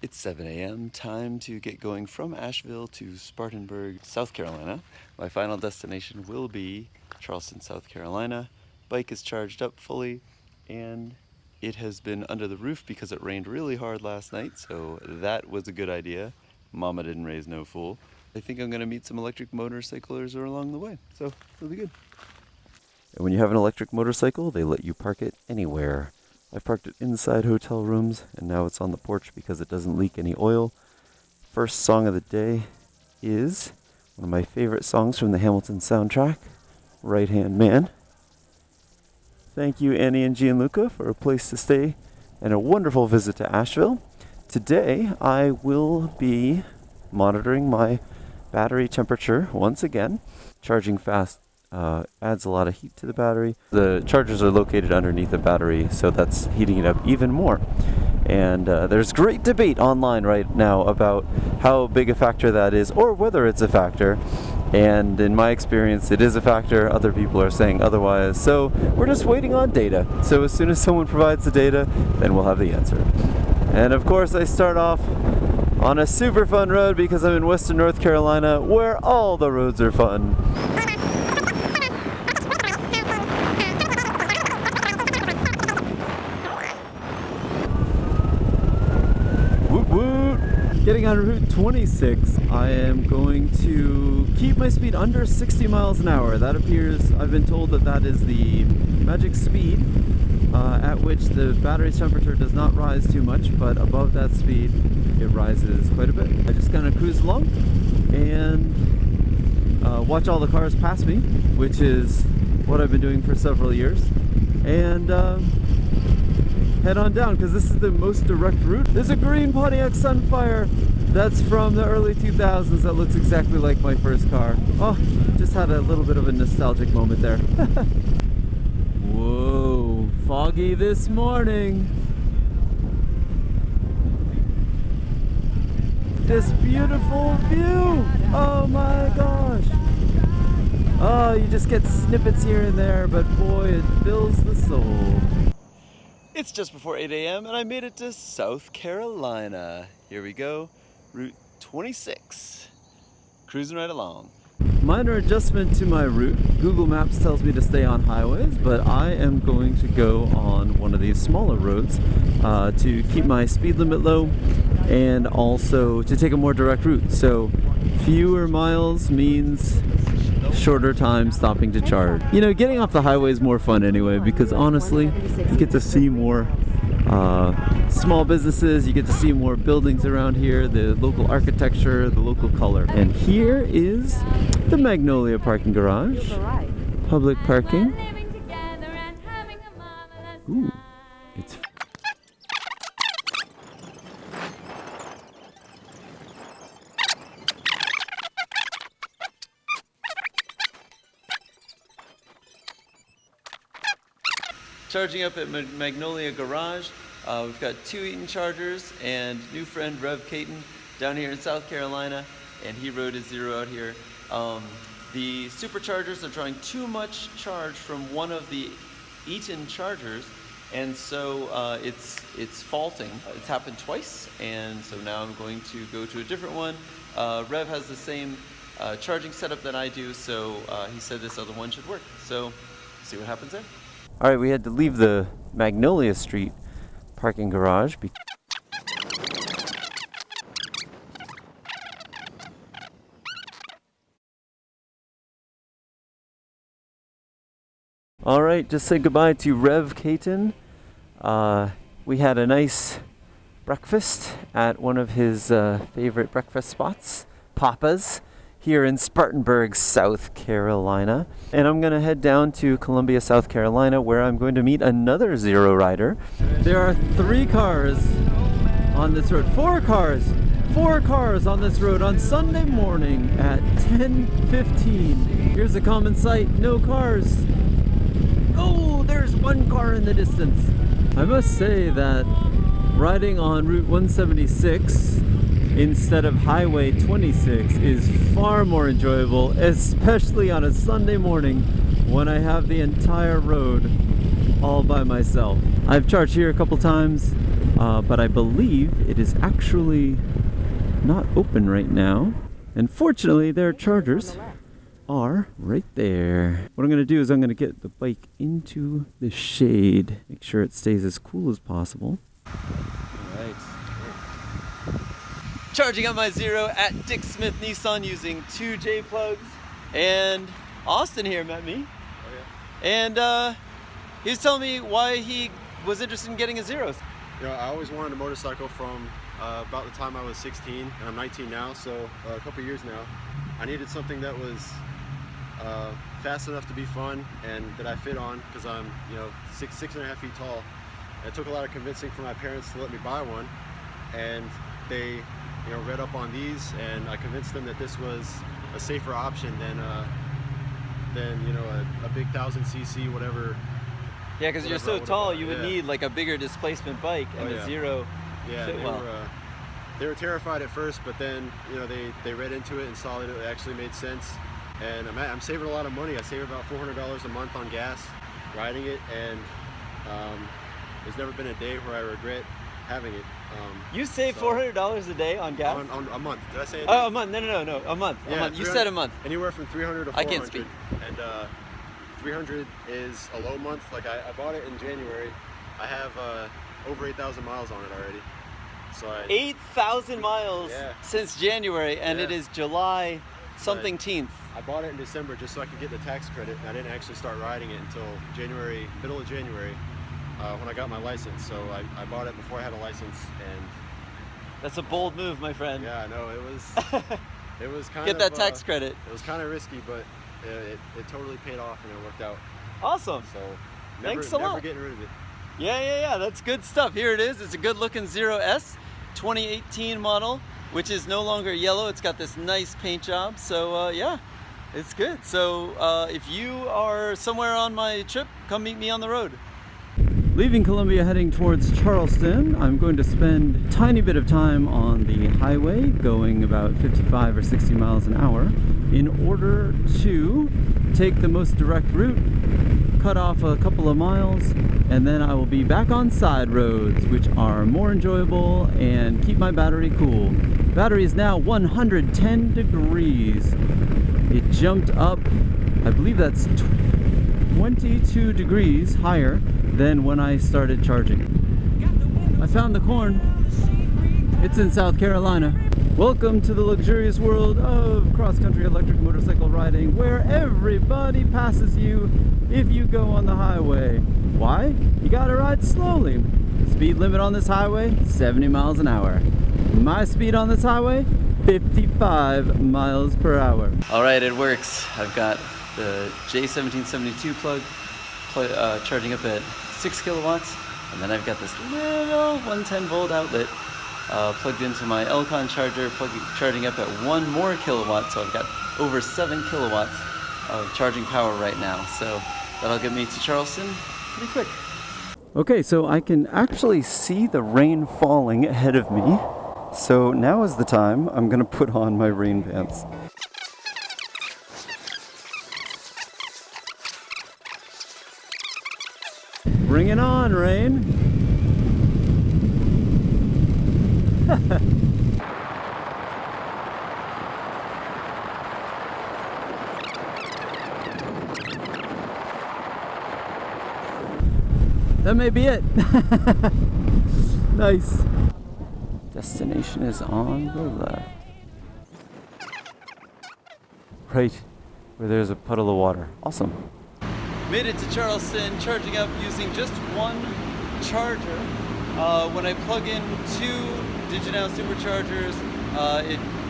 It's 7 a.m. Time to get going from Asheville to Spartanburg, South Carolina. My final destination will be Charleston, South Carolina. Bike is charged up fully and it has been under the roof because it rained really hard last night, so that was a good idea. Mama didn't raise no fool. I think I'm gonna meet some electric motorcyclers along the way, so it'll be good. And when you have an electric motorcycle, they let you park it anywhere. I've parked it inside hotel rooms, and now it's on the porch because it doesn't leak any oil. First song of the day is one of my favorite songs from the Hamilton soundtrack, Right Hand Man. Thank you, Annie and Gianluca, for a place to stay and a wonderful visit to Asheville. Today, I will be monitoring my battery temperature once again. Charging fast adds a lot of heat to the battery. The chargers are located underneath the battery, so that's heating it up even more. And there's great debate online right now about how big a factor that is, or whether it's a factor. And in my experience, it is a factor. Other people are saying otherwise. So we're just waiting on data. So as soon as someone provides the data, then we'll have the answer. And of course, I start off on a super fun road because I'm in Western North Carolina, where all the roads are fun. Getting on Route 26, I am going to keep my speed under 60 miles an hour. That appears, I've been told that that is the magic speed at which the battery temperature does not rise too much, but above that speed it rises quite a bit. I just kind of cruise along and watch all the cars pass me, which is what I've been doing for several years, and head on down because this is the most direct route. There's a green Pontiac Sunfire that's from the early 2000s that looks exactly like my first car. Oh, just had a little bit of a nostalgic moment there. Whoa, foggy this morning. This beautiful view. Oh my gosh. Oh, you just get snippets here and there, but boy, it fills the soul. It's just before 8 a.m. and I made it to South Carolina. Here we go, Route 26. Cruising right along. Minor adjustment to my route. Google Maps tells me to stay on highways, but I am going to go on one of these smaller roads to keep my speed limit low and also to take a more direct route. So fewer miles means shorter time stopping to charge. You know, getting off the highway is more fun anyway, because honestly, you get to see more small businesses, you get to see more buildings around here, the local architecture, the local color. And here is the Magnolia parking garage. Public parking. Ooh, it's charging up at Magnolia Garage. We've got 2 Eaton chargers and new friend Rev Caton down here in South Carolina, and he rode his Zero out here. The superchargers are drawing too much charge from one of the Eaton chargers, and so it's faulting. It's happened twice, and so now I'm going to go to a different one. Rev has the same charging setup that I do, so he said this other one should work. So see what happens there. All right, we had to leave the Magnolia Street parking garage. All right, just say goodbye to Rev Caton. We had a nice breakfast at one of his favorite breakfast spots, Papa's, here in Spartanburg, South Carolina. And I'm gonna head down to Columbia, South Carolina, where I'm going to meet another Zero rider. There are 3 cars on this road, 4 cars on this road on Sunday morning at 10:15. Here's a common sight, no cars. Oh, there's 1 car in the distance. I must say that riding on Route 176 instead of Highway 26 is far more enjoyable, especially on a Sunday morning when I have the entire road all by myself. I've charged here a couple times but I believe it is actually not open right now. And fortunately, their chargers are right there. What I'm going to do is I'm going to get the bike into the shade, make sure it stays as cool as possible. All right. Charging up my Zero at Dick Smith Nissan using 2 J plugs. And Austin here met me. Oh, yeah. And he was telling me why he was interested in getting a Zero. You know, I always wanted a motorcycle from about the time I was 16, and I'm 19 now, so a couple years now. I needed something that was fast enough to be fun and that I fit on, because I'm, you know, 6.5 feet tall. It took a lot of convincing for my parents to let me buy one, and they, you know, read up on these, and I convinced them that this was a safer option than you know, a big 1000cc whatever. Yeah, because you're so tall, you would need like a bigger displacement bike, and the Zero fit well. They were terrified at first, but then, you know, they read into it and saw that it actually made sense. And I'm saving a lot of money. I save about $400 a month on gas riding it, and there's never been a day where I regret having it. You save $400 a day on gas? On a month. Did I say it? Oh, a month. No, a month. Yeah, a month. You said a month. Anywhere from 300 to 400. I can't speak. And 300 is a low month. Like I bought it in January. I have over 8,000 miles on it already. So 8,000 miles since January, and it is July something 10th. I bought it in December just so I could get the tax credit, and I didn't actually start riding it until January, middle of January, when I got my license. So I bought it before I had a license, and that's a bold move, my friend. Yeah, I know, it was kind of get that tax credit. It was kind of risky, but it totally paid off, and it worked out. Awesome. So thanks a lot. Never getting rid of it. Yeah, that's good stuff. Here it is. It's a good looking Zero S 2018 model, which is no longer yellow. It's got this nice paint job. So yeah, it's good. So if you are somewhere on my trip, come meet me on the road. Leaving Columbia, heading towards Charleston, I'm going to spend a tiny bit of time on the highway, going about 55 or 60 miles an hour, in order to take the most direct route, cut off a couple of miles, and then I will be back on side roads, which are more enjoyable and keep my battery cool. Battery is now 110 degrees. It jumped up, I believe that's 22 degrees higher than when I started charging. I found the corn. It's in South Carolina. Welcome to the luxurious world of cross-country electric motorcycle riding, where everybody passes you if you go on the highway. Why? You gotta ride slowly. Speed limit on this highway, 70 miles an hour. My speed on this highway, 55 miles per hour. All right, it works. I've got the J1772 plug charging up at 6 kilowatts, and then I've got this little 110 volt outlet plugged into my Elcon charger, charging up at 1 more kilowatt, so I've got over 7 kilowatts of charging power right now. So that'll get me to Charleston pretty quick. Okay, so I can actually see the rain falling ahead of me. So now is the time I'm gonna put on my rain pants. Bring it on, rain. That may be it. Nice. Destination is on the left. Right where there's a puddle of water. Awesome. Made it to Charleston, charging up using just one charger. When I plug in 2 Diginow superchargers,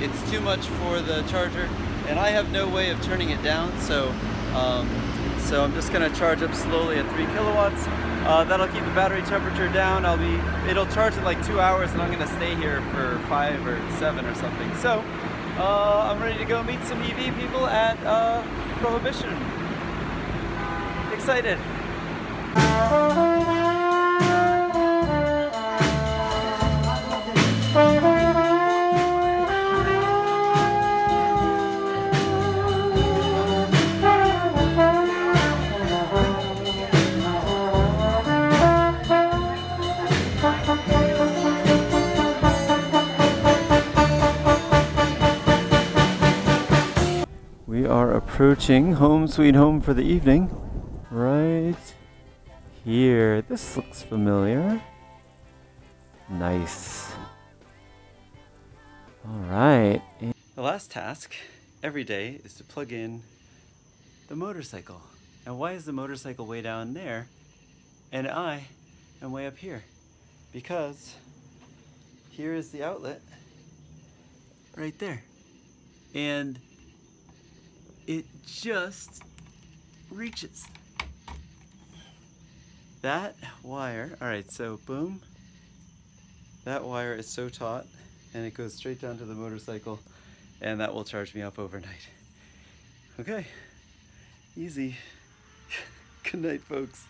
it's too much for the charger, and I have no way of turning it down, so I'm just gonna charge up slowly at 3 kilowatts. That'll keep the battery temperature down. It'll charge in like 2 hours, and I'm gonna stay here for 5 or 7 or something. So I'm ready to go meet some EV people at Prohibition. Excited. approaching home sweet home for the evening. Right here. This looks familiar. Nice. Alright. The last task every day is to plug in the motorcycle. And why is the motorcycle way down there and I am way up here? Because here is the outlet right there. And it just reaches. That wire, alright, so boom. That wire is so taut and it goes straight down to the motorcycle, and that will charge me up overnight. Okay, easy. Good night, folks.